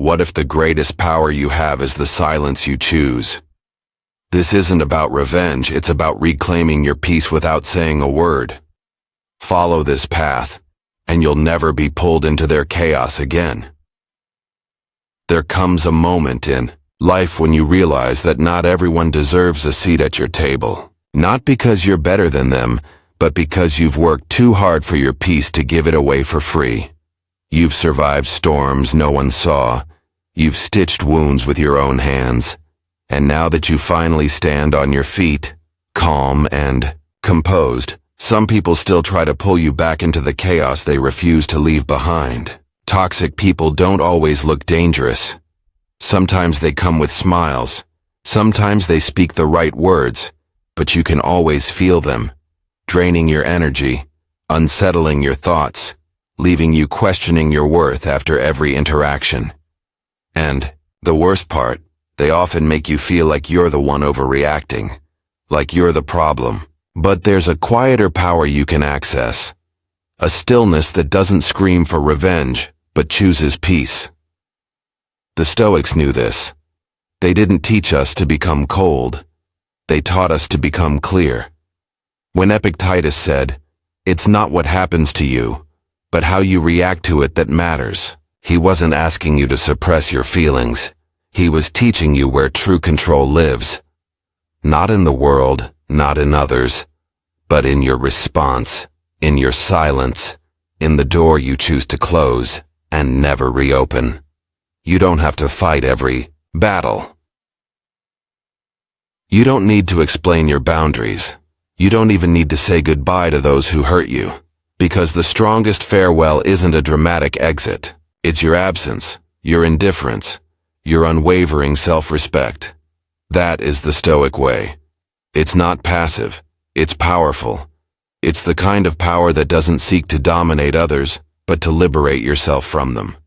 What if the greatest power you have is the silence you choose? This isn't about revenge, it's about reclaiming your peace without saying a word. Follow this path, and you'll never be pulled into their chaos again. There comes a moment in life when you realize that not everyone deserves a seat at your table. Not because you're better than them, but because you've worked too hard for your peace to give it away for free. You've survived storms no one saw. You've stitched wounds with your own hands. And now that you finally stand on your feet, calm and composed, some people still try to pull you back into the chaos they refuse to leave behind. Toxic people don't always look dangerous. Sometimes they come with smiles. Sometimes they speak the right words, but you can always feel them, draining your energy, unsettling your thoughts, leaving you questioning your worth after every interaction. And the worst part, they often make you feel like you're the one overreacting, like you're the problem. But there's a quieter power you can access, a stillness that doesn't scream for revenge, but chooses peace. The Stoics knew this. They didn't teach us to become cold. They taught us to become clear. When Epictetus said, "It's not what happens to you, but how you react to it that matters," he wasn't asking you to suppress your feelings. He was teaching you where true control lives. Not in the world, not in others, but in your response, in your silence, in the door you choose to close and never reopen. You don't have to fight every battle. You don't need to explain your boundaries. You don't even need to say goodbye to those who hurt you, because the strongest farewell isn't a dramatic exit. It's your absence, your indifference, your unwavering self-respect. That is the Stoic way. It's not passive, it's powerful. It's the kind of power that doesn't seek to dominate others, but to liberate yourself from them.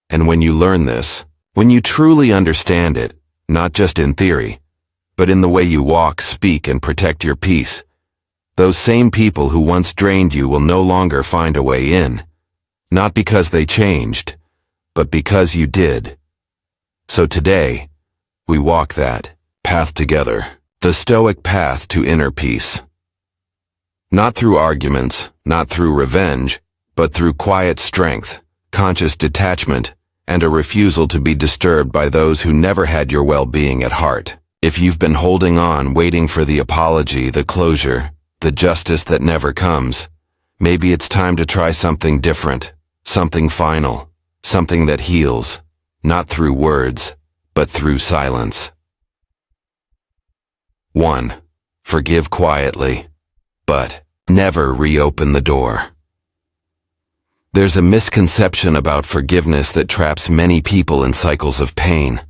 And when you learn this, when you truly understand it, not just in theory, but in the way you walk, speak, and protect your peace, those same people who once drained you will no longer find a way in. Not because they changed, but because you did. So today, we walk that path together, the Stoic path to inner peace. Not through arguments, not through revenge, but through quiet strength, conscious detachment, and a refusal to be disturbed by those who never had your well-being at heart. If you've been holding on, waiting for the apology, the closure, the justice that never comes, maybe it's time to try something different, something final, something that heals, not through words, but through silence. 1. Forgive quietly, but never reopen the door. There's a misconception about forgiveness that traps many people in cycles of pain.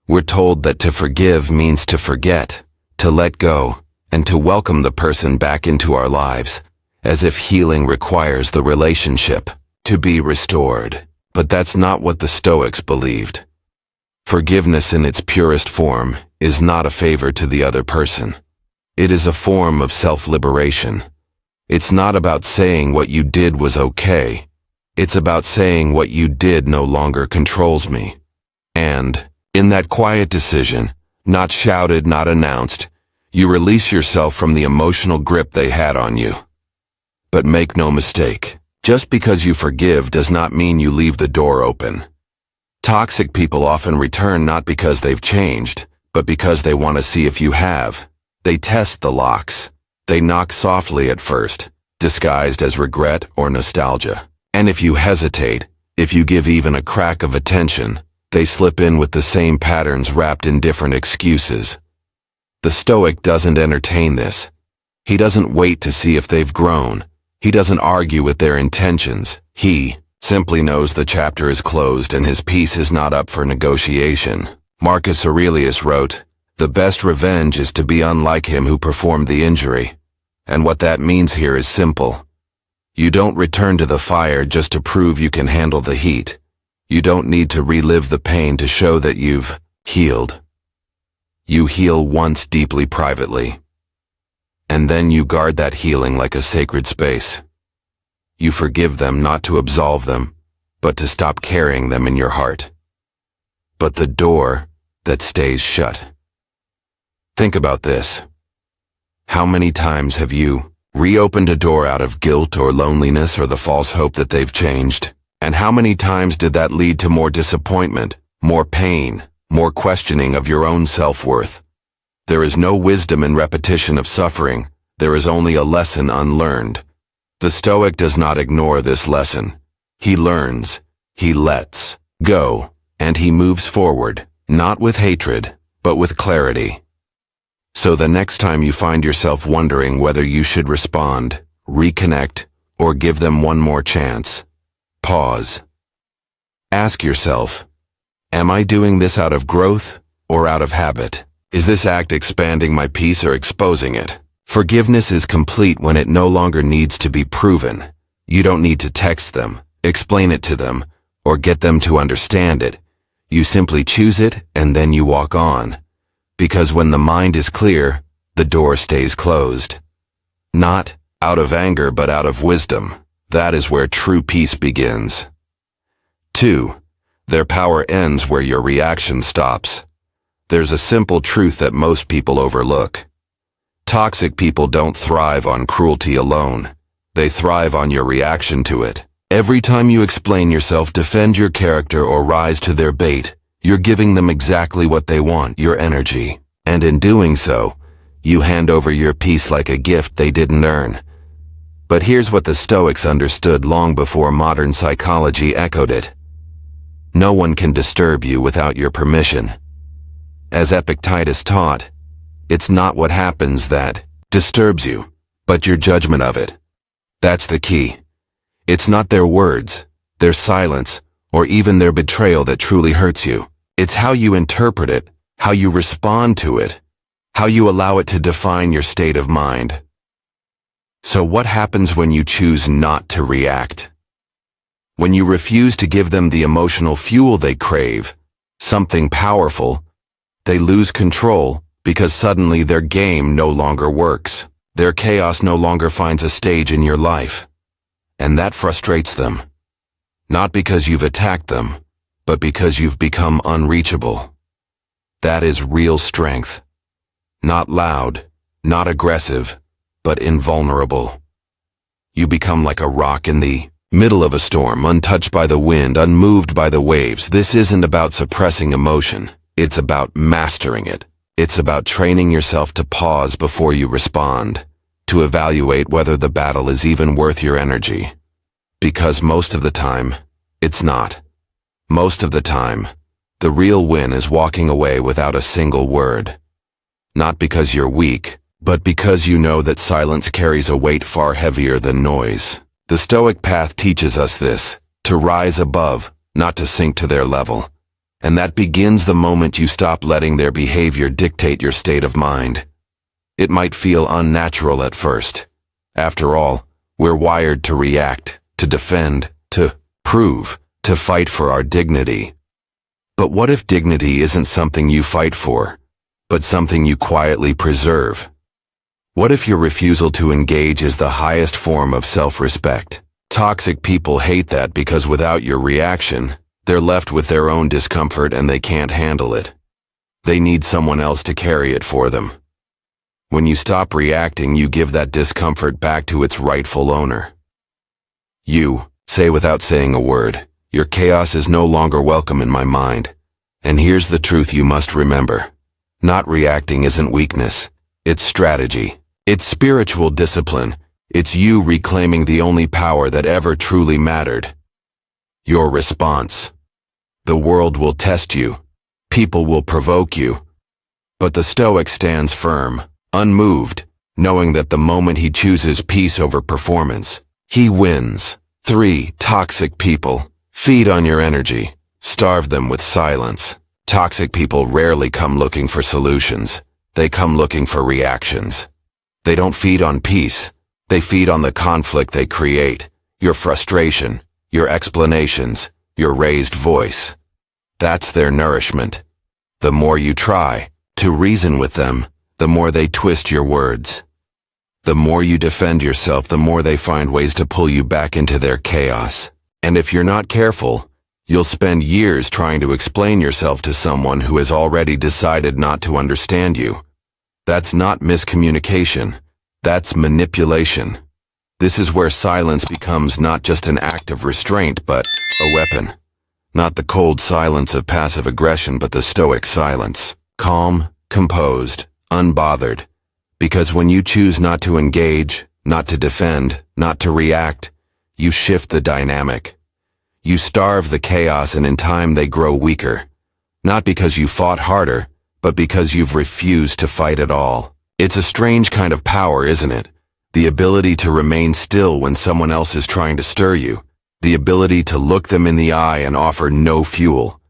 We're told that to forgive means to forget, to let go, and to welcome the person back into our lives, as if healing requires the relationship to be restored. But that's not what the Stoics believed. Forgiveness in its purest form is not a favor to the other person. It is a form of self-liberation. It's not about saying what you did was okay. It's about saying what you did no longer controls me. And, in that quiet decision, not shouted, not announced, you release yourself from the emotional grip they had on you. But make no mistake, just because you forgive does not mean you leave the door open. Toxic people often return not because they've changed, but because they want to see if you have. They test the locks. They knock softly at first, disguised as regret or nostalgia. And if you hesitate, if you give even a crack of attention, they slip in with the same patterns wrapped in different excuses. The Stoic doesn't entertain this. He doesn't wait to see if they've grown. He doesn't argue with their intentions. He simply knows the chapter is closed and his peace is not up for negotiation. Marcus Aurelius wrote, "The best revenge is to be unlike him who performed the injury." And what that means here is simple. You don't return to the fire just to prove you can handle the heat. You don't need to relive the pain to show that you've healed. You heal once deeply privately. And then you guard that healing like a sacred space. You forgive them not to absolve them, but to stop carrying them in your heart. but the door that stays shut. Think about this. How many times have you reopened a door out of guilt or loneliness or the false hope that they've changed? And how many times did that lead to more disappointment, more pain, more questioning of your own self-worth? There is no wisdom in repetition of suffering. There is only a lesson unlearned. The Stoic does not ignore this lesson. He learns, he lets go, and he moves forward, not with hatred, but with clarity. So the next time you find yourself wondering whether you should respond, reconnect, or give them one more chance, pause. Ask yourself, am I doing this out of growth or out of habit? Is this act expanding my peace or exposing it? Forgiveness is complete when it no longer needs to be proven. You don't need to text them, explain it to them, or get them to understand it. You simply choose it and then you walk on. Because when the mind is clear, the door stays closed. Not out of anger but out of wisdom. That is where true peace begins. 2. Their power ends where your reaction stops. There's a simple truth that most people overlook. Toxic people don't thrive on cruelty alone. They thrive on your reaction to it. Every time you explain yourself, defend your character, or rise to their bait, you're giving them exactly what they want, your energy. And in doing so, you hand over your peace like a gift they didn't earn. But here's what the Stoics understood long before modern psychology echoed it. No one can disturb you without your permission. As Epictetus taught, it's not what happens that disturbs you, but your judgment of it. That's the key. It's not their words, their silence, or even their betrayal that truly hurts you. It's how you interpret it, how you respond to it, how you allow it to define your state of mind. So what happens when you choose not to react? When you refuse to give them the emotional fuel they crave, something powerful, they lose control because suddenly their game no longer works. Their chaos no longer finds a stage in your life. And that frustrates them. Not because you've attacked them, but because you've become unreachable. That is real strength. Not loud, not aggressive, but invulnerable. You become like a rock in the middle of a storm, untouched by the wind, unmoved by the waves. This isn't about suppressing emotion. It's about mastering it. It's about training yourself to pause before you respond, to evaluate whether the battle is even worth your energy. Because most of the time, it's not. Most of the time, the real win is walking away without a single word. Not because you're weak, but because you know that silence carries a weight far heavier than noise. The Stoic path teaches us this, to rise above, not to sink to their level. And that begins the moment you stop letting their behavior dictate your state of mind. It might feel unnatural at first. After all, we're wired to react, to defend, to prove, to fight for our dignity. But what if dignity isn't something you fight for, but something you quietly preserve? What if your refusal to engage is the highest form of self-respect? Toxic people hate that because without your reaction, they're left with their own discomfort and they can't handle it. They need someone else to carry it for them. When you stop reacting, you give that discomfort back to its rightful owner. You say without saying a word, your chaos is no longer welcome in my mind. And here's the truth you must remember. Not reacting isn't weakness. It's strategy. It's spiritual discipline. It's you reclaiming the only power that ever truly mattered. Your response. The world will test you. People will provoke you. But the Stoic stands firm, unmoved, knowing that the moment he chooses peace over performance, he wins. 3. Toxic people. Feed on your energy. Starve them with silence. Toxic people rarely come looking for solutions. They come looking for reactions. They don't feed on peace. They feed on the conflict they create, your frustration, your explanations, your raised voice. That's their nourishment. The more you try to reason with them, the more they twist your words. The more you defend yourself, the more they find ways to pull you back into their chaos. And if you're not careful, You'll spend years trying to explain yourself to someone who has already decided not to understand you. That's not miscommunication. That's manipulation. This is where silence becomes not just an act of restraint, but a weapon. Not the cold silence of passive aggression, but the stoic silence. Calm, composed, unbothered. Because when you choose not to engage, not to defend, not to react, you shift the dynamic. You starve the chaos, and in time they grow weaker. Not because you fought harder, but because you've refused to fight at all. It's a strange kind of power, isn't it? The ability to remain still when someone else is trying to stir you. The ability to look them in the eye and offer no fuel.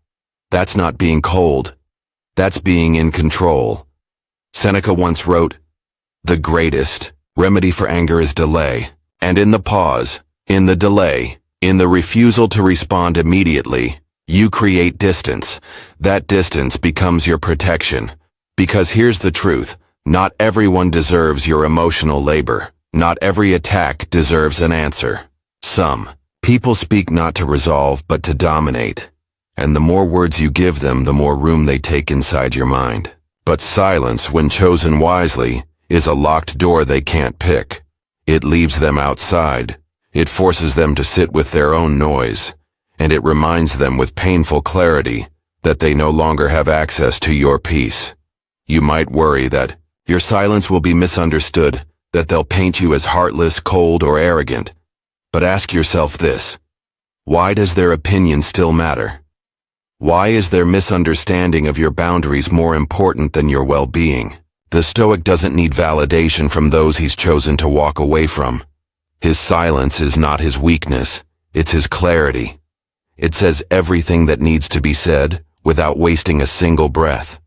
That's not being cold. That's being in control. Seneca once wrote, "The greatest remedy for anger is delay. And in the pause, in the delay, in the refusal to respond immediately, you create distance. That distance becomes your protection. Because here's the truth, not everyone deserves your emotional labor. Not every attack deserves an answer. Some people speak not to resolve, but to dominate. And the more words you give them, the more room they take inside your mind. But silence, when chosen wisely, is a locked door they can't pick. It leaves them outside. It forces them to sit with their own noise, and it reminds them with painful clarity that they no longer have access to your peace. You might worry that your silence will be misunderstood, that they'll paint you as heartless, cold, or arrogant. But ask yourself this: why does their opinion still matter? Why is their misunderstanding of your boundaries more important than your well-being? The Stoic doesn't need validation from those he's chosen to walk away from. His silence is not his weakness, it's his clarity. It says everything that needs to be said without wasting a single breath.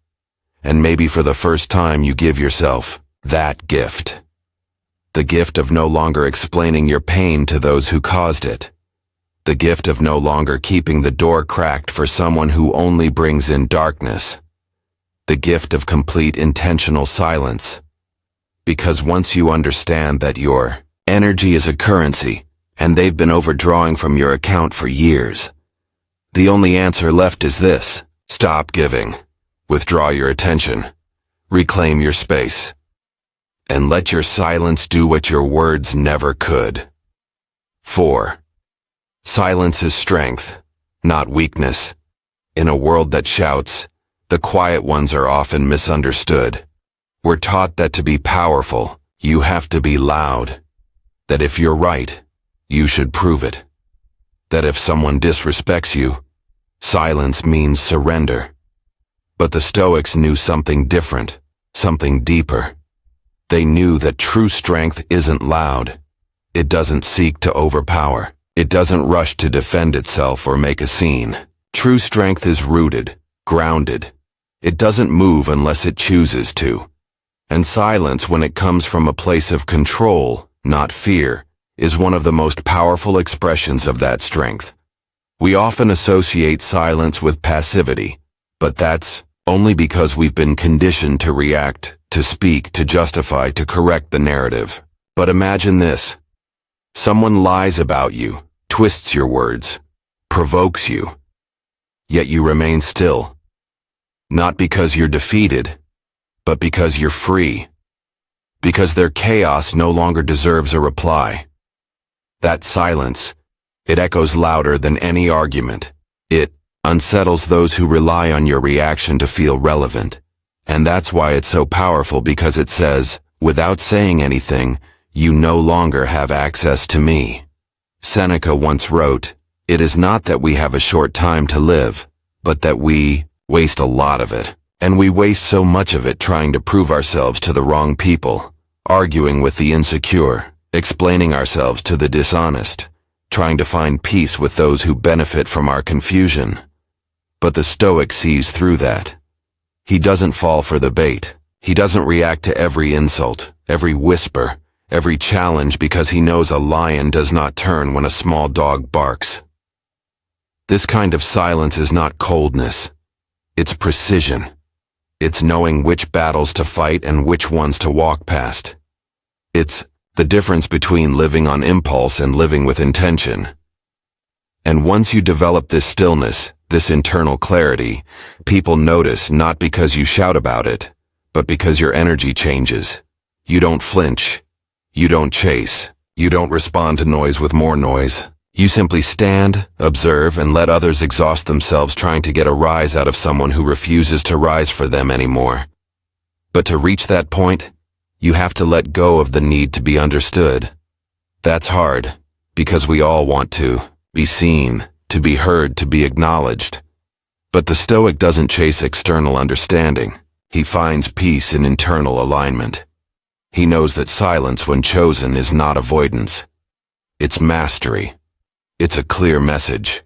And maybe for the first time you give yourself that gift. The gift of no longer explaining your pain to those who caused it. The gift of no longer keeping the door cracked for someone who only brings in darkness. The gift of complete intentional silence. Because once you understand that your energy is a currency, and they've been overdrawing from your account for years, the only answer left is this: stop giving. Withdraw your attention. Reclaim your space. And let your silence do what your words never could. 4. Silence is strength, not weakness. In a world that shouts, the quiet ones are often misunderstood. We're taught that to be powerful, you have to be loud. That if you're right, you should prove it. That if someone disrespects you, silence means surrender. But the Stoics knew something different, something deeper. They knew that true strength isn't loud. It doesn't seek to overpower. It doesn't rush to defend itself or make a scene. True strength is rooted, grounded. It doesn't move unless it chooses to. And silence, when it comes from a place of control, not fear, is one of the most powerful expressions of that strength. We often associate silence with passivity, but that's only because we've been conditioned to react, to speak, to justify, to correct the narrative. But imagine this. Someone lies about you, twists your words, provokes you, yet you remain still. Not because you're defeated, but because you're free. Because their chaos no longer deserves a reply. That silence, it echoes louder than any argument. It unsettles those who rely on your reaction to feel relevant. And that's why it's so powerful, because it says, without saying anything, you no longer have access to me. Seneca once wrote, "It is not that we have a short time to live, but that we waste a lot of it. And we waste so much of it trying to prove ourselves to the wrong people, arguing with the insecure, explaining ourselves to the dishonest, trying to find peace with those who benefit from our confusion." But the Stoic sees through that. He doesn't fall for the bait. He doesn't react to every insult, every whisper, every challenge, because he knows a lion does not turn when a small dog barks. This kind of silence is not coldness. It's precision. It's knowing which battles to fight and which ones to walk past. It's the difference between living on impulse and living with intention. And once you develop this stillness, this internal clarity, people notice not because you shout about it, but because your energy changes. You don't flinch. You don't chase. You don't respond to noise with more noise. You simply stand, observe, and let others exhaust themselves trying to get a rise out of someone who refuses to rise for them anymore. But to reach that point, you have to let go of the need to be understood. That's hard, because we all want to be seen, to be heard, to be acknowledged. But the Stoic doesn't chase external understanding. He finds peace in internal alignment. He knows that silence, when chosen, is not avoidance. It's mastery. It's a clear message.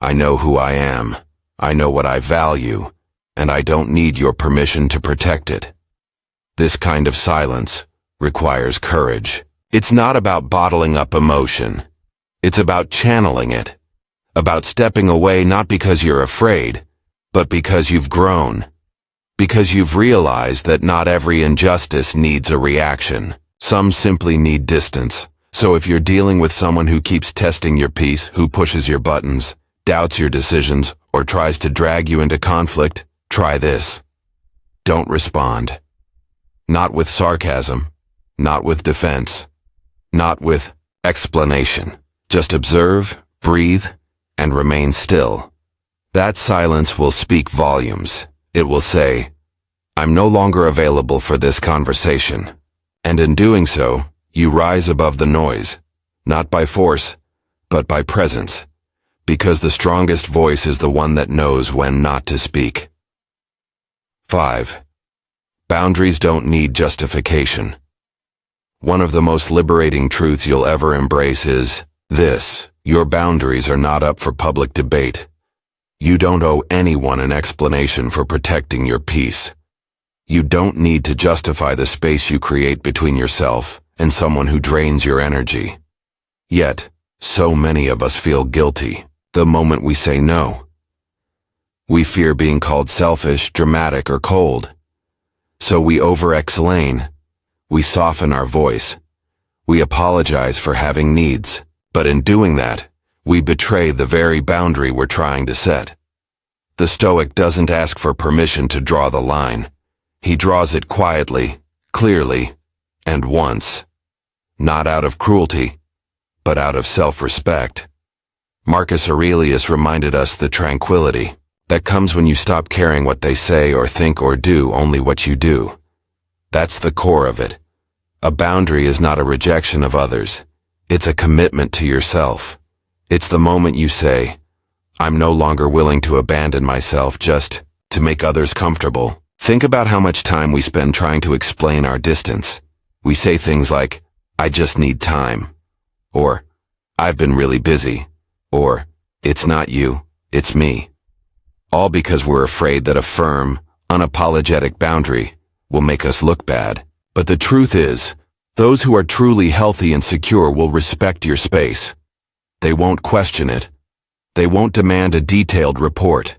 I know who I am. I know what I value, and I don't need your permission to protect it. This kind of silence requires courage. It's not about bottling up emotion. It's about channeling it. About stepping away not because you're afraid, but because you've grown. Because you've realized that not every injustice needs a reaction. Some simply need distance. So if you're dealing with someone who keeps testing your peace, who pushes your buttons, doubts your decisions, or tries to drag you into conflict, try this. Don't respond. Not with sarcasm, not with defense, not with explanation. Just observe, breathe, and remain still. That silence will speak volumes. It will say, I'm no longer available for this conversation. And in doing so, you rise above the noise, not by force, but by presence, because the strongest voice is the one that knows when not to speak. 5. Boundaries don't need justification. One of the most liberating truths you'll ever embrace is this: your boundaries are not up for public debate. You don't owe anyone an explanation for protecting your peace. You don't need to justify the space you create between yourself and someone who drains your energy. Yet, so many of us feel guilty the moment we say no. We fear being called selfish, dramatic, or cold. So we over-explain. We soften our voice. We apologize for having needs. But in doing that, we betray the very boundary we're trying to set. The Stoic doesn't ask for permission to draw the line. He draws it quietly, clearly, and once. Not out of cruelty, but out of self-respect. Marcus Aurelius reminded us the tranquility that comes when you stop caring what they say or think or do, only what you do. That's the core of it. A boundary is not a rejection of others. It's a commitment to yourself. It's the moment you say, I'm no longer willing to abandon myself just to make others comfortable. Think about how much time we spend trying to explain our distance. We say things like, I just need time, or I've been really busy, or it's not you, it's me. All because we're afraid that a firm, unapologetic boundary will make us look bad. But the truth is, those who are truly healthy and secure will respect your space. They won't question it. They won't demand a detailed report.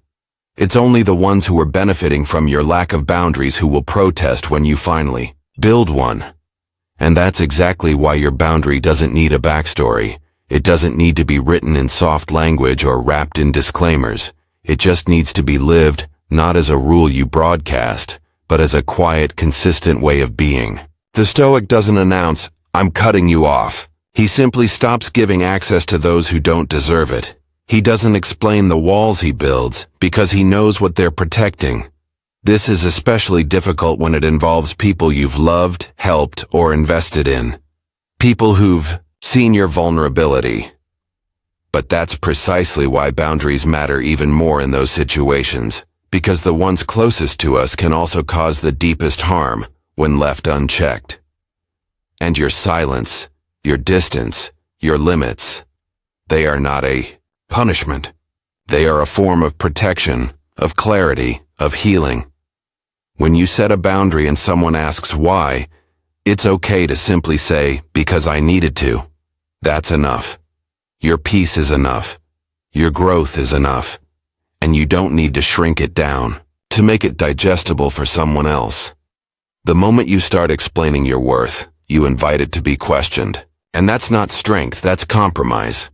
It's only the ones who are benefiting from your lack of boundaries who will protest when you finally build one. And that's exactly why your boundary doesn't need a backstory. It doesn't need to be written in soft language or wrapped in disclaimers. It just needs to be lived, not as a rule you broadcast, but as a quiet, consistent way of being. The Stoic doesn't announce, I'm cutting you off. He simply stops giving access to those who don't deserve it. He doesn't explain the walls he builds, because he knows what they're protecting. This is especially difficult when it involves people you've loved, helped, or invested in. People who've seen your vulnerability. But that's precisely why boundaries matter even more in those situations, because the ones closest to us can also cause the deepest harm when left unchecked. And your silence, your distance, your limits, they are not a punishment. They are a form of protection, of clarity, of healing. When you set a boundary and someone asks why, it's okay to simply say, because I needed to. That's enough. Your peace is enough. Your growth is enough. And you don't need to shrink it down to make it digestible for someone else. The moment you start explaining your worth, you invite it to be questioned. And that's not strength, that's compromise.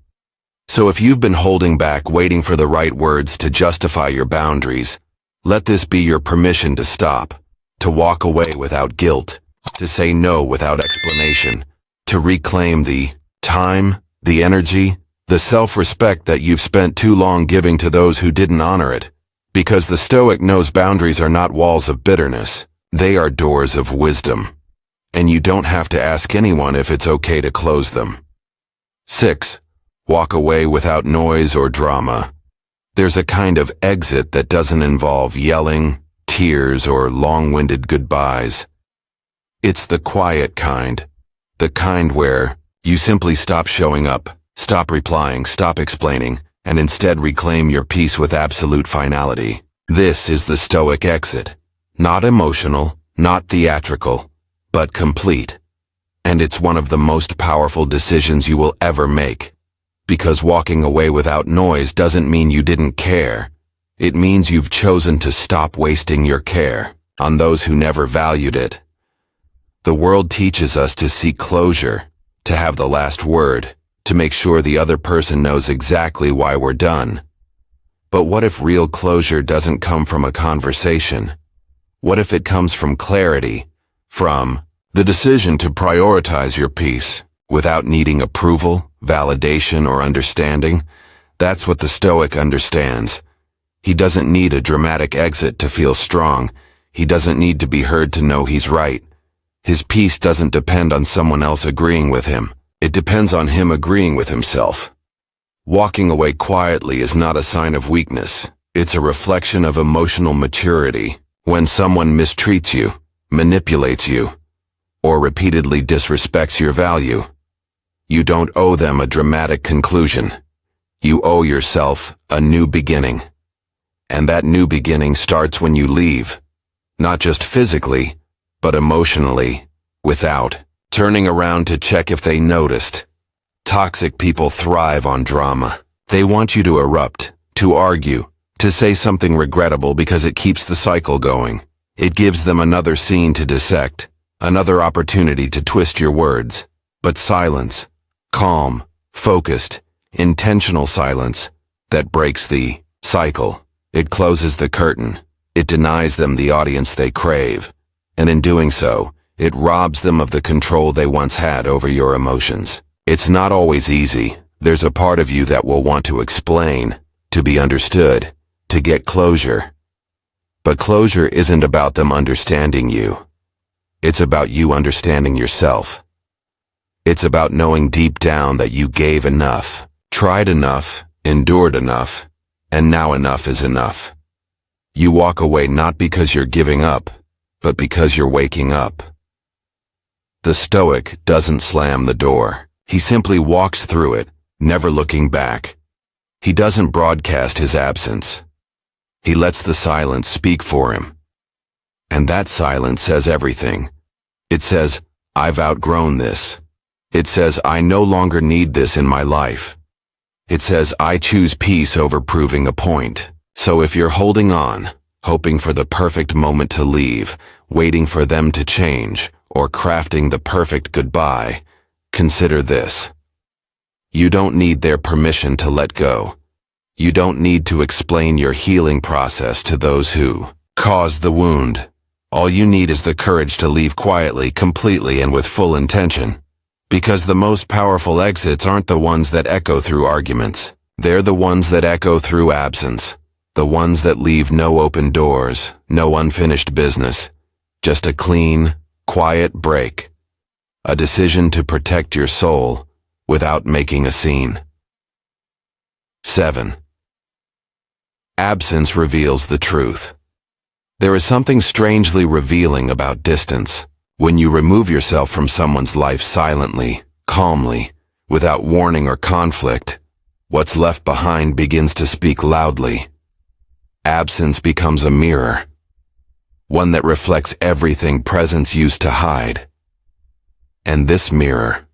So if you've been holding back, waiting for the right words to justify your boundaries, let this be your permission to stop, to walk away without guilt, to say no without explanation, to reclaim the time, the energy, the self-respect that you've spent too long giving to those who didn't honor it. Because the Stoic knows boundaries are not walls of bitterness, they are doors of wisdom. And you don't have to ask anyone if it's okay to close them. 6. Walk away without noise or drama. There's a kind of exit that doesn't involve yelling, tears, or long-winded goodbyes. It's the quiet kind. The kind where you simply stop showing up, stop replying, stop explaining, and instead reclaim your peace with absolute finality. This is the Stoic exit. Not emotional, not theatrical, but complete. And it's one of the most powerful decisions you will ever make. Because walking away without noise doesn't mean you didn't care. It means you've chosen to stop wasting your care on those who never valued it. The world teaches us to seek closure, to have the last word, to make sure the other person knows exactly why we're done. But what if real closure doesn't come from a conversation? What if it comes from clarity, from the decision to prioritize your peace without needing approval, validation, or understanding? That's what the Stoic understands. He doesn't need a dramatic exit to feel strong. He doesn't need to be heard to know he's right. His peace doesn't depend on someone else agreeing with him. It depends on him agreeing with himself. Walking away quietly is not a sign of weakness. It's a reflection of emotional maturity. When someone mistreats you, manipulates you, or repeatedly disrespects your value, you don't owe them a dramatic conclusion. You owe yourself a new beginning. And that new beginning starts when you leave. Not just physically, but emotionally, without turning around to check if they noticed. Toxic people thrive on drama. They want you to erupt, to argue, to say something regrettable because it keeps the cycle going. It gives them another scene to dissect, another opportunity to twist your words. But silence, calm, focused, intentional silence, that breaks the cycle. It closes the curtain. It denies them the audience they crave. And in doing so, it robs them of the control they once had over your emotions. It's not always easy. There's a part of you that will want to explain, to be understood, to get closure. But closure isn't about them understanding you. It's about you understanding yourself. It's about knowing deep down that you gave enough, tried enough, endured enough, and now enough is enough. You walk away not because you're giving up, but because you're waking up. The Stoic doesn't slam the door. He simply walks through it, never looking back. He doesn't broadcast his absence. He lets the silence speak for him. And that silence says everything. It says, I've outgrown this. It says, I no longer need this in my life. It says, I choose peace over proving a point. So if you're holding on, hoping for the perfect moment to leave, waiting for them to change, or crafting the perfect goodbye, consider this. You don't need their permission to let go. You don't need to explain your healing process to those who caused the wound. All you need is the courage to leave quietly, completely, and with full intention. Because the most powerful exits aren't the ones that echo through arguments. They're the ones that echo through absence. The ones that leave no open doors, no unfinished business. Just a clean, quiet break. A decision to protect your soul without making a scene. 7. Absence reveals the truth. There is something strangely revealing about distance. When you remove yourself from someone's life silently, calmly, without warning or conflict, what's left behind begins to speak loudly. Absence becomes a mirror, one that reflects everything presence used to hide. And this mirror,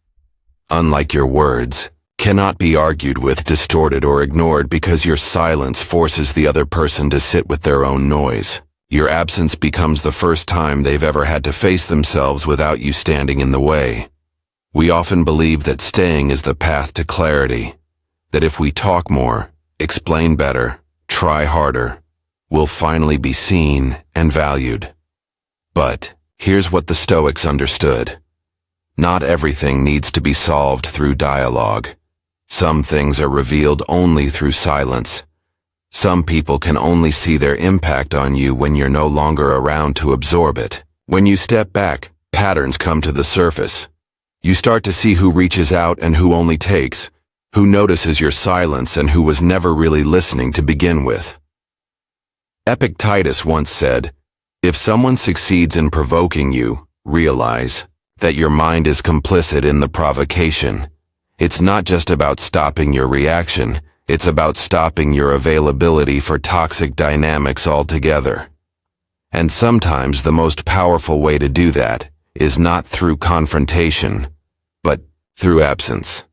unlike your words, cannot be argued with, distorted, or ignored because your silence forces the other person to sit with their own noise. Your absence becomes the first time they've ever had to face themselves without you standing in the way. We often believe that staying is the path to clarity, that if we talk more, explain better, try harder, we'll finally be seen and valued. But here's what the Stoics understood. Not everything needs to be solved through dialogue. Some things are revealed only through silence. Some people can only see their impact on you when you're no longer around to absorb it. When you step back, patterns come to the surface. You start to see who reaches out and who only takes, who notices your silence and who was never really listening to begin with. Epictetus once said, "If someone succeeds in provoking you, realize that your mind is complicit in the provocation. It's not just about stopping your reaction, it's about stopping your availability for toxic dynamics altogether." And sometimes the most powerful way to do that is not through confrontation, but through absence.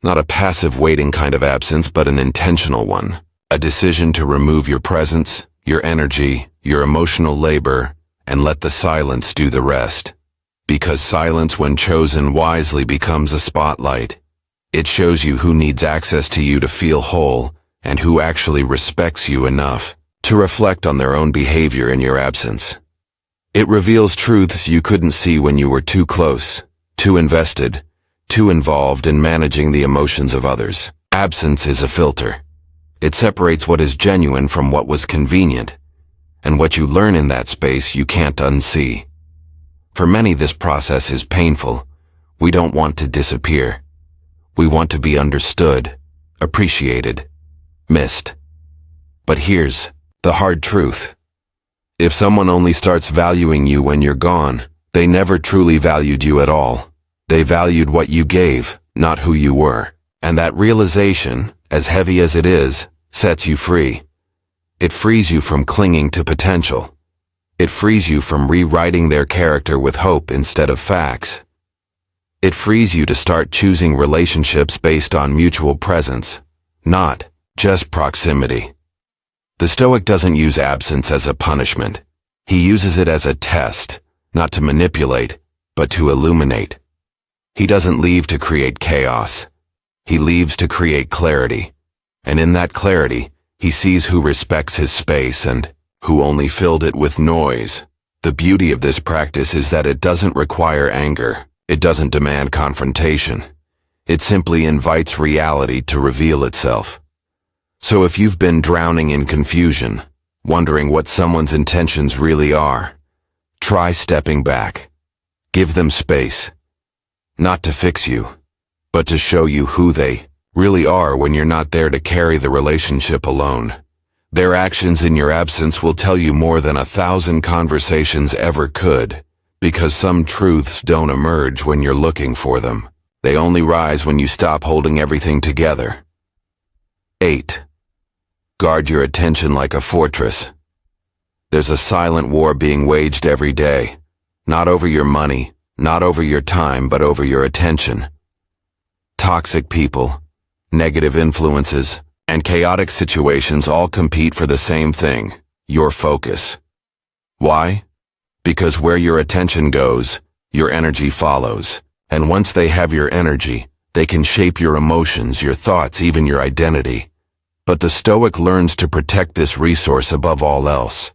Not a passive waiting kind of absence, but an intentional one. A decision to remove your presence, your energy, your emotional labor, and let the silence do the rest. Because silence, when chosen wisely, becomes a spotlight. It shows you who needs access to you to feel whole, and who actually respects you enough to reflect on their own behavior in your absence. It reveals truths you couldn't see when you were too close, too invested, too involved in managing the emotions of others. Absence is a filter. It separates what is genuine from what was convenient, and what you learn in that space you can't unsee. For many, this process is painful. We don't want to disappear. We want to be understood, appreciated, missed. But here's the hard truth. If someone only starts valuing you when you're gone, they never truly valued you at all. They valued what you gave, not who you were. And that realization, as heavy as it is, sets you free. It frees you from clinging to potential. It frees you from rewriting their character with hope instead of facts. It frees you to start choosing relationships based on mutual presence, not just proximity. The Stoic doesn't use absence as a punishment. He uses it as a test, not to manipulate, but to illuminate. He doesn't leave to create chaos. He leaves to create clarity. And in that clarity, he sees who respects his space and who only filled it with noise. The beauty of this practice is that it doesn't require anger. It doesn't demand confrontation. It simply invites reality to reveal itself. So if you've been drowning in confusion, wondering what someone's intentions really are, try stepping back. Give them space. Not to fix you, but to show you who they really are when you're not there to carry the relationship alone. Their actions in your absence will tell you more than 1,000 conversations ever could, because some truths don't emerge when you're looking for them. They only rise when you stop holding everything together. 8. Guard your attention like a fortress. There's a silent war being waged every day, not over your money, not over your time, but over your attention. Toxic people, negative influences, and chaotic situations all compete for the same thing, your focus. Why? Because where your attention goes, your energy follows. And once they have your energy, they can shape your emotions, your thoughts, even your identity. But the Stoic learns to protect this resource above all else.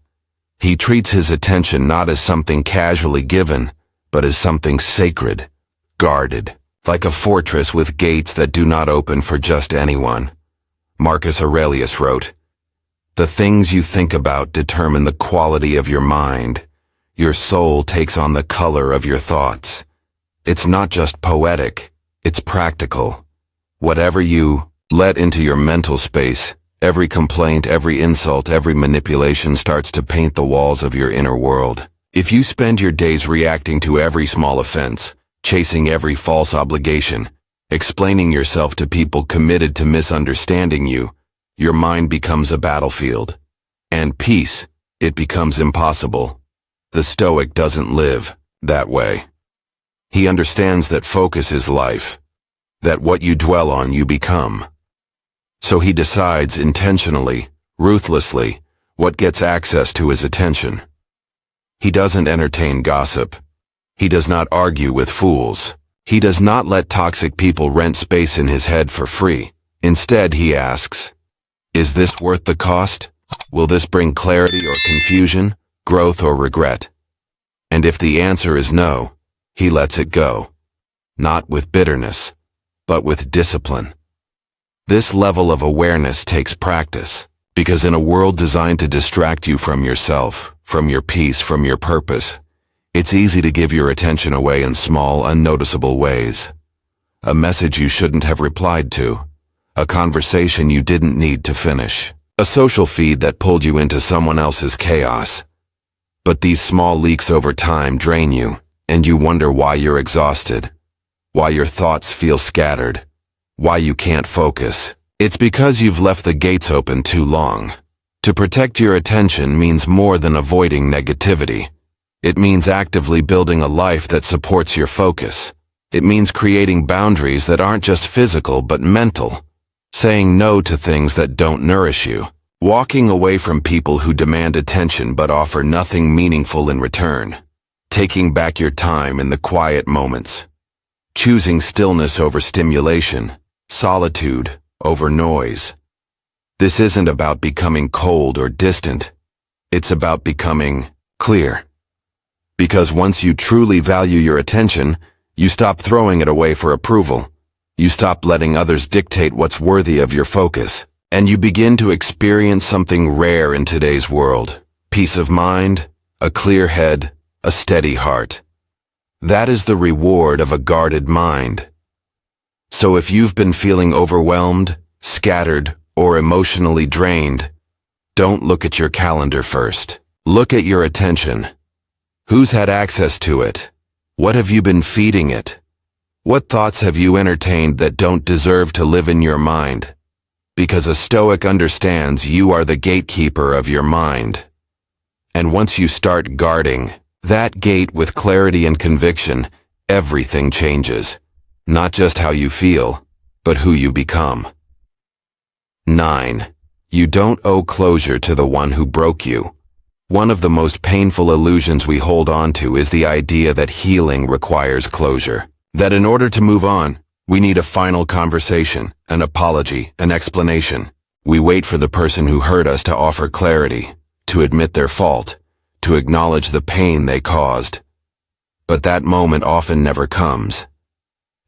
He treats his attention not as something casually given, but as something sacred, guarded, like a fortress with gates that do not open for just anyone. Marcus Aurelius wrote, "The things you think about determine the quality of your mind. Your soul takes on the color of your thoughts." It's not just poetic, it's practical. Whatever you let into your mental space, every complaint, every insult, every manipulation starts to paint the walls of your inner world. If you spend your days reacting to every small offense, chasing every false obligation, explaining yourself to people committed to misunderstanding you, your mind becomes a battlefield. And peace, it becomes impossible. The Stoic doesn't live that way. He understands that focus is life, that what you dwell on you become. So he decides intentionally, ruthlessly, what gets access to his attention. He doesn't entertain gossip. He does not argue with fools. He does not let toxic people rent space in his head for free. Instead, he asks, is this worth the cost? Will this bring clarity or confusion, growth or regret? And if the answer is no, he lets it go. Not with bitterness, but with discipline. This level of awareness takes practice, because in a world designed to distract you from yourself, from your peace, from your purpose, it's easy to give your attention away in small, unnoticeable ways. A message you shouldn't have replied to, a conversation you didn't need to finish, a social feed that pulled you into someone else's chaos. But these small leaks over time drain you, and you wonder why you're exhausted, why your thoughts feel scattered, why you can't focus. It's because you've left the gates open too long. To protect your attention means more than avoiding negativity. It means actively building a life that supports your focus. It means creating boundaries that aren't just physical but mental. Saying no to things that don't nourish you. Walking away from people who demand attention but offer nothing meaningful in return. Taking back your time in the quiet moments. Choosing stillness over stimulation. Solitude over noise. This isn't about becoming cold or distant. It's about becoming clear. Because once you truly value your attention, you stop throwing it away for approval. You stop letting others dictate what's worthy of your focus, and you begin to experience something rare in today's world. Peace of mind, a clear head, a steady heart. That is the reward of a guarded mind. So if you've been feeling overwhelmed, scattered, or emotionally drained, don't look at your calendar first. Look at your attention. Who's had access to it? What have you been feeding it? What thoughts have you entertained that don't deserve to live in your mind? Because a Stoic understands you are the gatekeeper of your mind. And once you start guarding that gate with clarity and conviction, everything changes. Not just how you feel, but who you become. 9. You don't owe closure to the one who broke you. One of the most painful illusions we hold on to is the idea that healing requires closure. That in order to move on, we need a final conversation, an apology, an explanation. We wait for the person who hurt us to offer clarity, to admit their fault, to acknowledge the pain they caused. But that moment often never comes.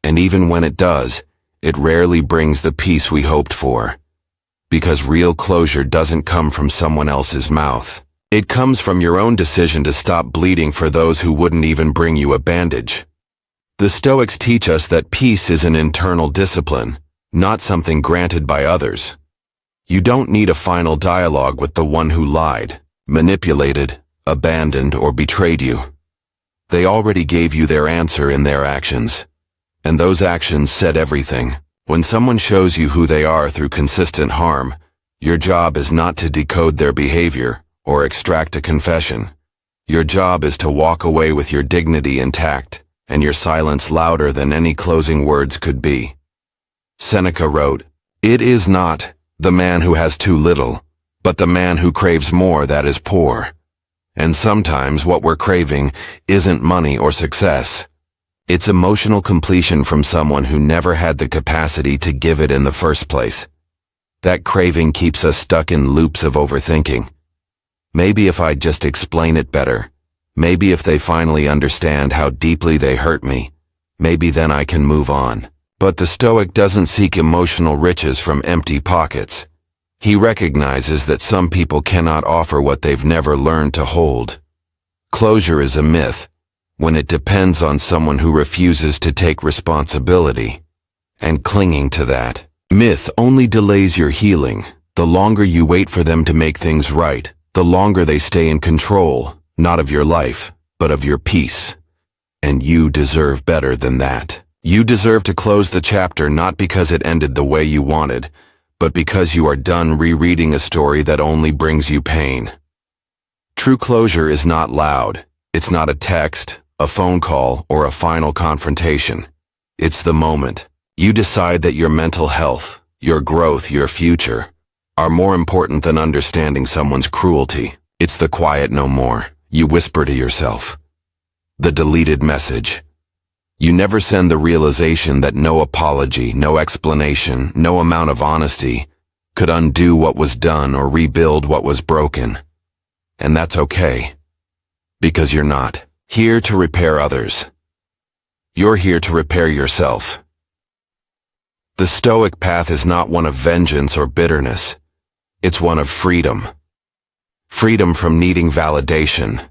And even when it does, it rarely brings the peace we hoped for. Because real closure doesn't come from someone else's mouth. It comes from your own decision to stop bleeding for those who wouldn't even bring you a bandage. The Stoics teach us that peace is an internal discipline, not something granted by others. You don't need a final dialogue with the one who lied, manipulated, abandoned, or betrayed you. They already gave you their answer in their actions. And those actions said everything. When someone shows you who they are through consistent harm, your job is not to decode their behavior or extract a confession. Your job is to walk away with your dignity intact, and your silence louder than any closing words could be. Seneca wrote, "It is not the man who has too little, but the man who craves more that is poor." And sometimes what we're craving isn't money or success. It's emotional completion from someone who never had the capacity to give it in the first place. That craving keeps us stuck in loops of overthinking. Maybe if I'd just explain it better. Maybe if they finally understand how deeply they hurt me, maybe then I can move on. But the Stoic doesn't seek emotional riches from empty pockets. He recognizes that some people cannot offer what they've never learned to hold. Closure is a myth when it depends on someone who refuses to take responsibility. And clinging to that myth only delays your healing. The longer you wait for them to make things right, the longer they stay in control. Not of your life, but of your peace. And you deserve better than that. You deserve to close the chapter not because it ended the way you wanted, but because you are done rereading a story that only brings you pain. True closure is not loud. It's not a text, a phone call, or a final confrontation. It's the moment. You decide that your mental health, your growth, your future, are more important than understanding someone's cruelty. It's the quiet no more. You whisper to yourself. The deleted message. You never send the realization that no apology, no explanation, no amount of honesty could undo what was done or rebuild what was broken. And that's okay. Because you're not here to repair others. You're here to repair yourself. The Stoic path is not one of vengeance or bitterness. It's one of freedom. Freedom from needing validation.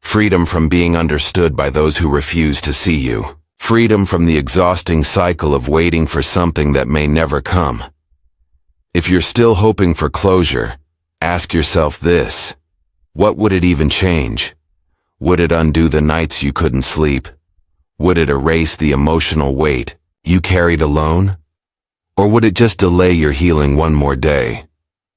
Freedom from being understood by those who refuse to see you. Freedom from the exhausting cycle of waiting for something that may never come. If you're still hoping for closure, ask yourself this. What would it even change? Would it undo the nights you couldn't sleep? Would it erase the emotional weight you carried alone? Or would it just delay your healing one more day?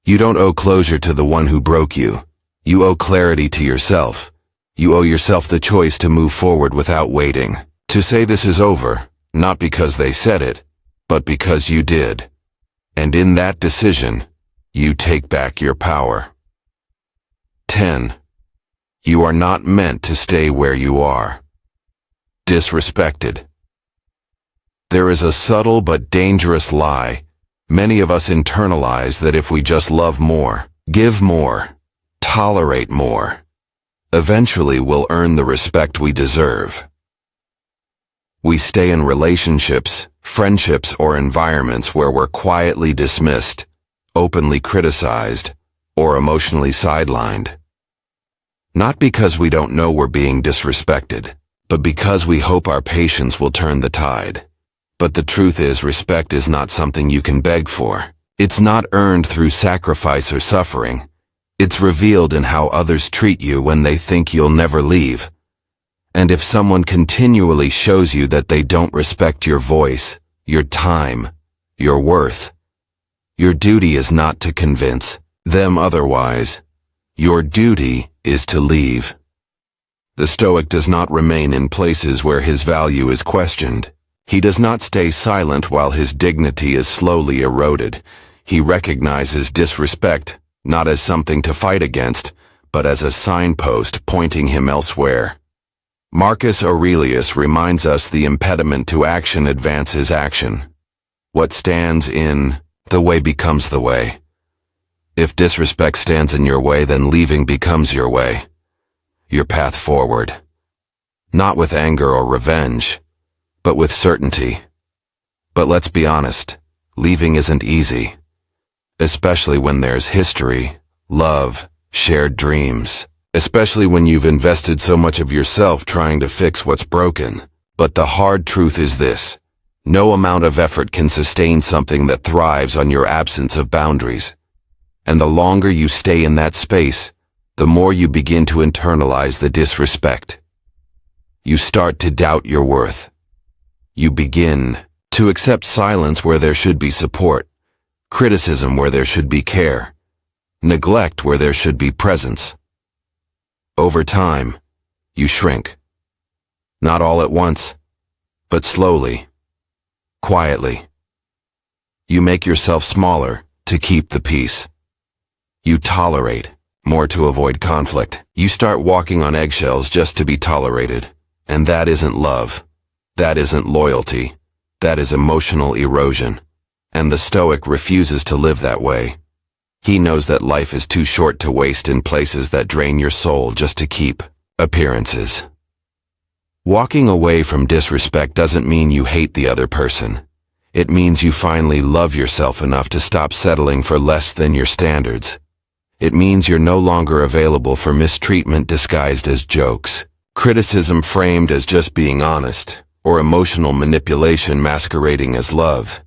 You don't owe closure to the one who broke you. You owe clarity to yourself. You owe yourself the choice to move forward without waiting. To say this is over, not because they said it, but because you did. And in that decision, you take back your power. 10. You are not meant to stay where you are. Disrespected. There is a subtle but dangerous lie many of us internalize that if we just love more, give more, tolerate more, eventually we'll earn the respect we deserve. We stay in relationships, friendships, or environments where we're quietly dismissed, openly criticized, or emotionally sidelined. Not because we don't know we're being disrespected, but because we hope our patience will turn the tide. But the truth is, respect is not something you can beg for. It's not earned through sacrifice or suffering. It's revealed in how others treat you when they think you'll never leave. And if someone continually shows you that they don't respect your voice, your time, your worth, your duty is not to convince them otherwise. Your duty is to leave. The Stoic does not remain in places where his value is questioned. He does not stay silent while his dignity is slowly eroded. He recognizes disrespect not as something to fight against, but as a signpost pointing him elsewhere. Marcus Aurelius reminds us the impediment to action advances action. What stands in the way becomes the way. If disrespect stands in your way, then leaving becomes your way, your path forward. Not with anger or revenge, but with certainty. But let's be honest, leaving isn't easy. Especially when there's history, love, shared dreams. Especially when you've invested so much of yourself trying to fix what's broken. But the hard truth is this. No amount of effort can sustain something that thrives on your absence of boundaries. And the longer you stay in that space, the more you begin to internalize the disrespect. You start to doubt your worth. You begin to accept silence where there should be support, criticism where there should be care, neglect where there should be presence. Over time, you shrink. Not all at once, but slowly, quietly. You make yourself smaller to keep the peace. You tolerate more to avoid conflict. You start walking on eggshells just to be tolerated. And that isn't love. That isn't loyalty. That is emotional erosion. And the Stoic refuses to live that way. He knows that life is too short to waste in places that drain your soul just to keep appearances. Walking away from disrespect doesn't mean you hate the other person. It means you finally love yourself enough to stop settling for less than your standards. It means you're no longer available for mistreatment disguised as jokes, criticism framed as just being honest, or emotional manipulation masquerading as love.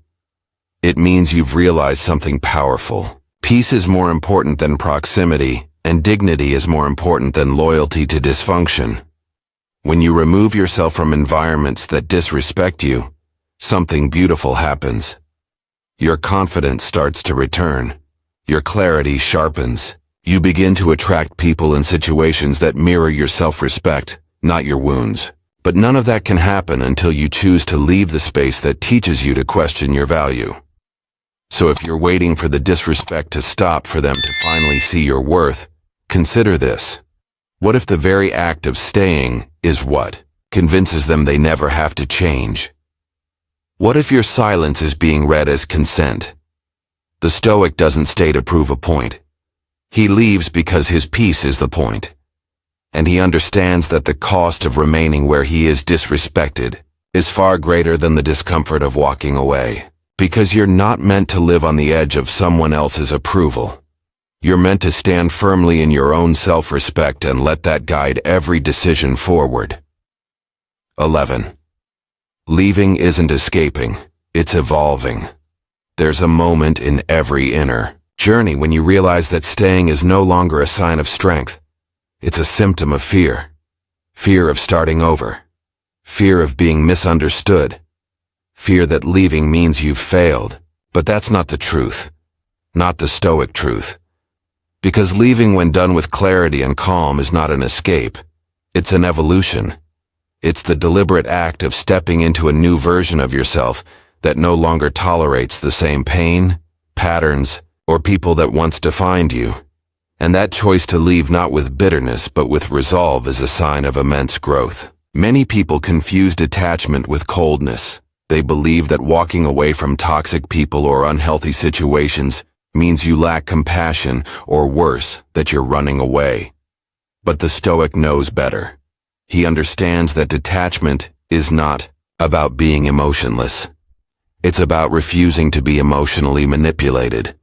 It means you've realized something powerful. Peace is more important than proximity, and dignity is more important than loyalty to dysfunction. When you remove yourself from environments that disrespect you, something beautiful happens. Your confidence starts to return. Your clarity sharpens. You begin to attract people and situations that mirror your self-respect, not your wounds. But none of that can happen until you choose to leave the space that teaches you to question your value. So if you're waiting for the disrespect to stop for them to finally see your worth, consider this. What if the very act of staying is what convinces them they never have to change. What if your silence is being read as consent? The Stoic doesn't stay to prove a point. He leaves because his peace is the point. And he understands that the cost of remaining where he is disrespected is far greater than the discomfort of walking away. Because you're not meant to live on the edge of someone else's approval. You're meant to stand firmly in your own self-respect and let that guide every decision forward. 11. Leaving isn't escaping, it's evolving. There's a moment in every inner journey when you realize that staying is no longer a sign of strength. It's a symptom of fear. Fear of starting over. Fear of being misunderstood. Fear that leaving means you've failed. But that's not the truth. Not the Stoic truth. Because leaving when done with clarity and calm is not an escape. It's an evolution. It's the deliberate act of stepping into a new version of yourself that no longer tolerates the same pain, patterns, or people that once defined you. And that choice to leave not with bitterness but with resolve is a sign of immense growth. Many people confuse detachment with coldness. They believe that walking away from toxic people or unhealthy situations means you lack compassion, or worse, that you're running away. But the Stoic knows better. He understands that detachment is not about being emotionless. It's about refusing to be emotionally manipulated.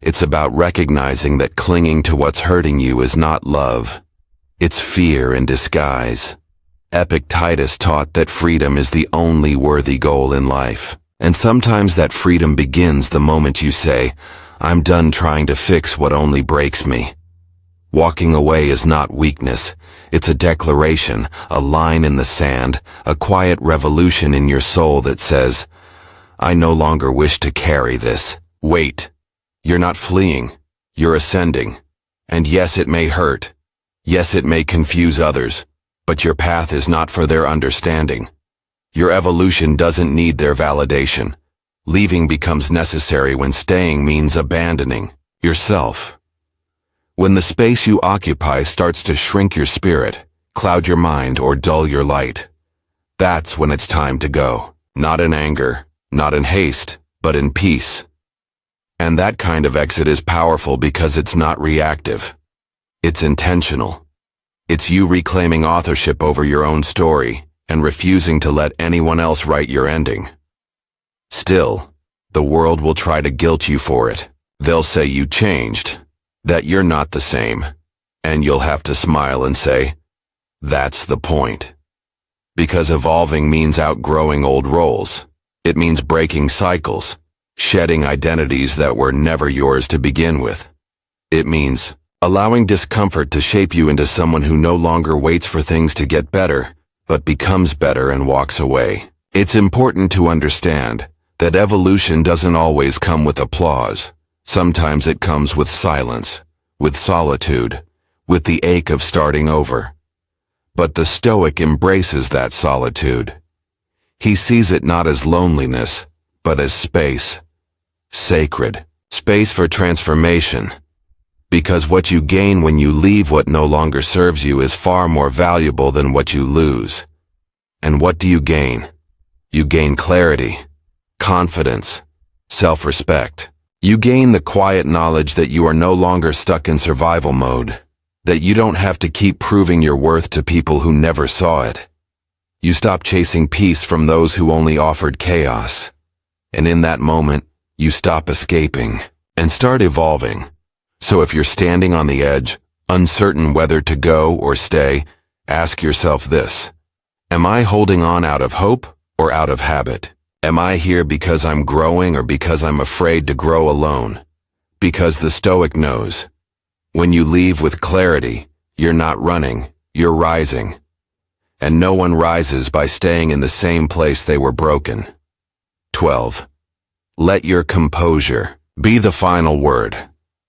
It's about recognizing that clinging to what's hurting you is not love. It's fear in disguise. Epictetus taught that freedom is the only worthy goal in life. And sometimes that freedom begins the moment you say, I'm done trying to fix what only breaks me. Walking away is not weakness. It's a declaration, a line in the sand, a quiet revolution in your soul that says, I no longer wish to carry this. Wait. You're not fleeing. You're ascending. And yes, it may hurt. Yes, it may confuse others. But your path is not for their understanding. Your evolution doesn't need their validation. Leaving becomes necessary when staying means abandoning yourself. When the space you occupy starts to shrink your spirit, cloud your mind, or dull your light, that's when it's time to go. Not in anger, not in haste, but in peace. And that kind of exit is powerful because it's not reactive. It's intentional. It's you reclaiming authorship over your own story and refusing to let anyone else write your ending. Still, the world will try to guilt you for it. They'll say you changed, that you're not the same, and you'll have to smile and say, that's the point. Because evolving means outgrowing old roles. It means breaking cycles, shedding identities that were never yours to begin with. It means allowing discomfort to shape you into someone who no longer waits for things to get better, but becomes better and walks away. It's important to understand that evolution doesn't always come with applause. Sometimes it comes with silence, with solitude, with the ache of starting over. But the Stoic embraces that solitude. He sees it not as loneliness, but as space. Sacred. Space for transformation. Because what you gain when you leave what no longer serves you is far more valuable than what you lose. And what do you gain? You gain clarity, confidence, self-respect. You gain the quiet knowledge that you are no longer stuck in survival mode, that you don't have to keep proving your worth to people who never saw it. You stop chasing peace from those who only offered chaos. And in that moment, you stop escaping and start evolving. So if you're standing on the edge, uncertain whether to go or stay, ask yourself this: am I holding on out of hope or out of habit? Am I here because I'm growing or because I'm afraid to grow alone? Because the Stoic knows, when you leave with clarity, you're not running, you're rising. And no one rises by staying in the same place they were broken. 12. Let your composure be the final word.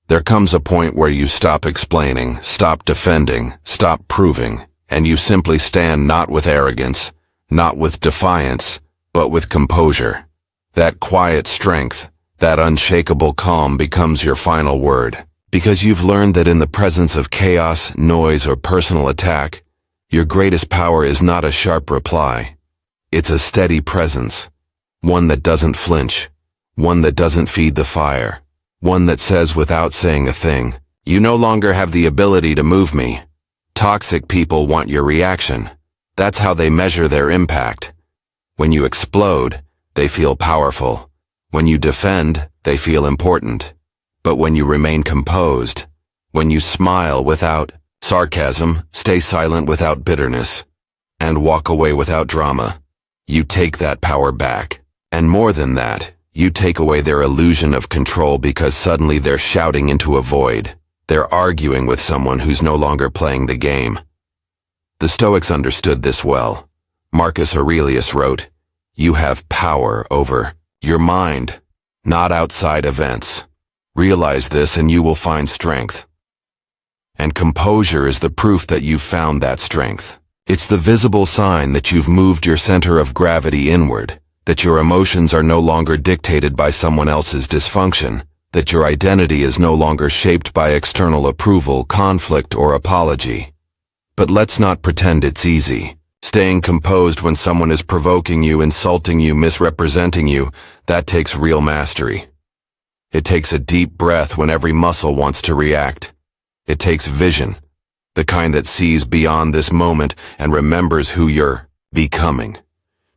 There comes a point where you stop explaining, stop defending, stop proving, and you simply stand not with arrogance, not with defiance, but with composure. That quiet strength, that unshakable calm becomes your final word, because you've learned that in the presence of chaos, noise, or personal attack, Your greatest power is not a sharp reply. It's a steady presence. One that doesn't flinch. One that doesn't feed the fire. One that says without saying a thing, "You no longer have the ability to move me." Toxic people want your reaction. That's how they measure their impact. When you explode, they feel powerful. When you defend, they feel important. But when you remain composed, when you smile without sarcasm, stay silent without bitterness, and walk away without drama, you take that power back. And more than that, you take away their illusion of control because suddenly they're shouting into a void. They're arguing with someone who's no longer playing the game. The Stoics understood this well. Marcus Aurelius wrote, "You have power over your mind, not outside events. Realize this and you will find strength." And composure is the proof that you've found that strength. It's the visible sign that you've moved your center of gravity inward, that your emotions are no longer dictated by someone else's dysfunction, that your identity is no longer shaped by external approval, conflict, or apology. But let's not pretend it's easy. Staying composed when someone is provoking you, insulting you, misrepresenting you, that takes real mastery. It takes a deep breath when every muscle wants to react. It takes vision, the kind that sees beyond this moment and remembers who you're becoming.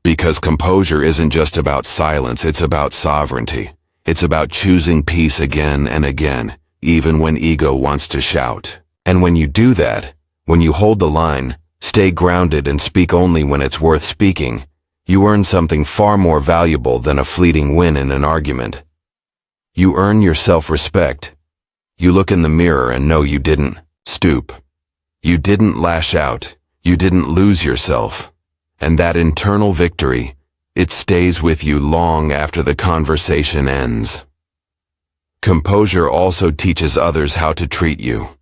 Because composure isn't just about silence, it's about sovereignty. It's about choosing peace again and again, even when ego wants to shout. And when you do that, when you hold the line, stay grounded and speak only when it's worth speaking, you earn something far more valuable than a fleeting win in an argument. You earn your self-respect. You look in the mirror and know you didn't stoop. You didn't lash out. You didn't lose yourself. And that internal victory, it stays with you long after the conversation ends. Composure also teaches others how to treat you.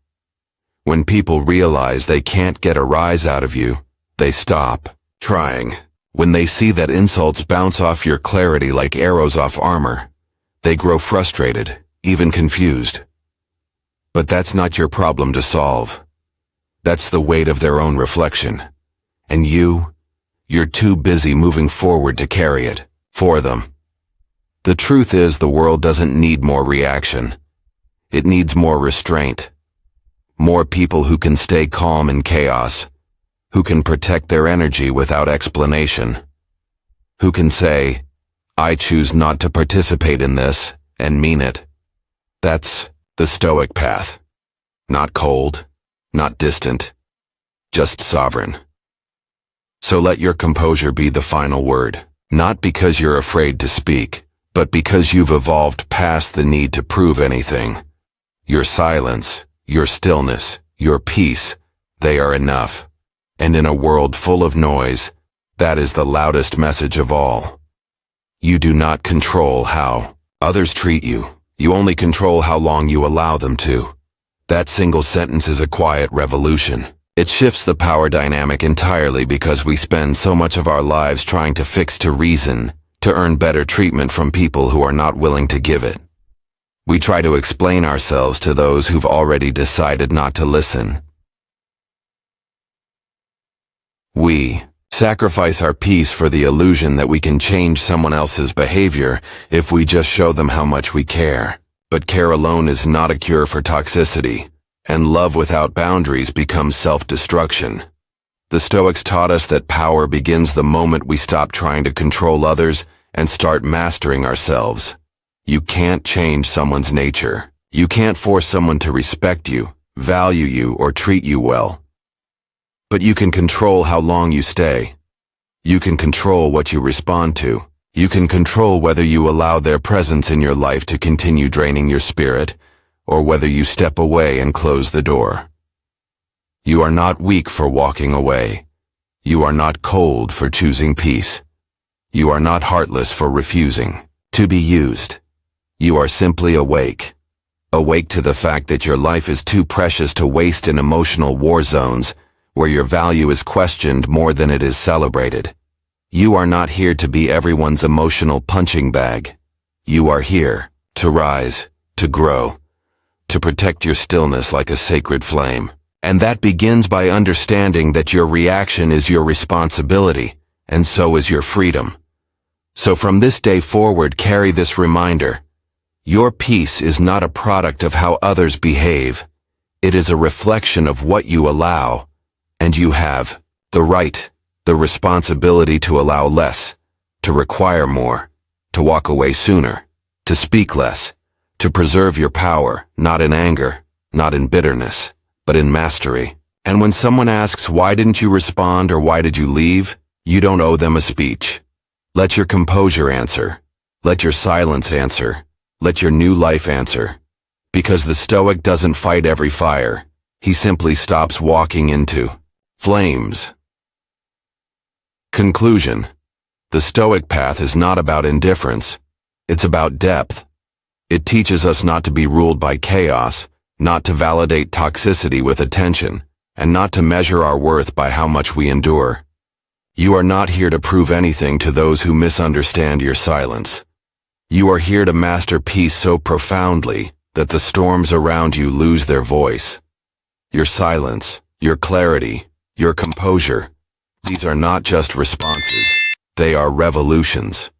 When people realize they can't get a rise out of you, they stop trying. When they see that insults bounce off your clarity like arrows off armor, they grow frustrated, even confused. But that's not your problem to solve. That's the weight of their own reflection. And you're too busy moving forward to carry it for them. The truth is, the world doesn't need more reaction. It needs more restraint. More people who can stay calm in chaos, who can protect their energy without explanation, who can say, "I choose not to participate in this," and mean it. That's the Stoic path. Not cold, not distant, just sovereign. So let your composure be the final word, not because you're afraid to speak, but because you've evolved past the need to prove anything. Your silence, your stillness, your peace, they are enough. And in a world full of noise, that is the loudest message of all. You do not control how others treat you. You only control how long you allow them to. That single sentence is a quiet revolution. It shifts the power dynamic entirely because we spend so much of our lives trying to fix to reason, to earn better treatment from people who are not willing to give it. We try to explain ourselves to those who've already decided not to listen. We sacrifice our peace for the illusion that we can change someone else's behavior if we just show them how much we care. But care alone is not a cure for toxicity, and love without boundaries becomes self-destruction. The Stoics taught us that power begins the moment we stop trying to control others and start mastering ourselves. You can't change someone's nature. You can't force someone to respect you, value you, or treat you well. But you can control how long you stay. You can control what you respond to. You can control whether you allow their presence in your life to continue draining your spirit, or whether you step away and close the door. You are not weak for walking away. You are not cold for choosing peace. You are not heartless for refusing to be used. You are simply awake. Awake to the fact that your life is too precious to waste in emotional war zones where your value is questioned more than it is celebrated. You are not here to be everyone's emotional punching bag. You are here to rise, to grow, to protect your stillness like a sacred flame. And that begins by understanding that your reaction is your responsibility, and so is your freedom. So from this day forward, carry this reminder. Your peace is not a product of how others behave. It is a reflection of what you allow, and you have the right, the responsibility to allow less, to require more, to walk away sooner, to speak less, to preserve your power, not in anger, not in bitterness, but in mastery. And when someone asks, why didn't you respond or why did you leave? You don't owe them a speech. Let your composure answer. Let your silence answer. Let your new life answer. Because the Stoic doesn't fight every fire. He simply stops walking into flames. Conclusion. The Stoic path is not about indifference. It's about depth. It teaches us not to be ruled by chaos, not to validate toxicity with attention, and not to measure our worth by how much we endure. You are not here to prove anything to those who misunderstand your silence. You are here to master peace so profoundly that the storms around you lose their voice. Your silence, your clarity, your composure, these are not just responses, they are revolutions.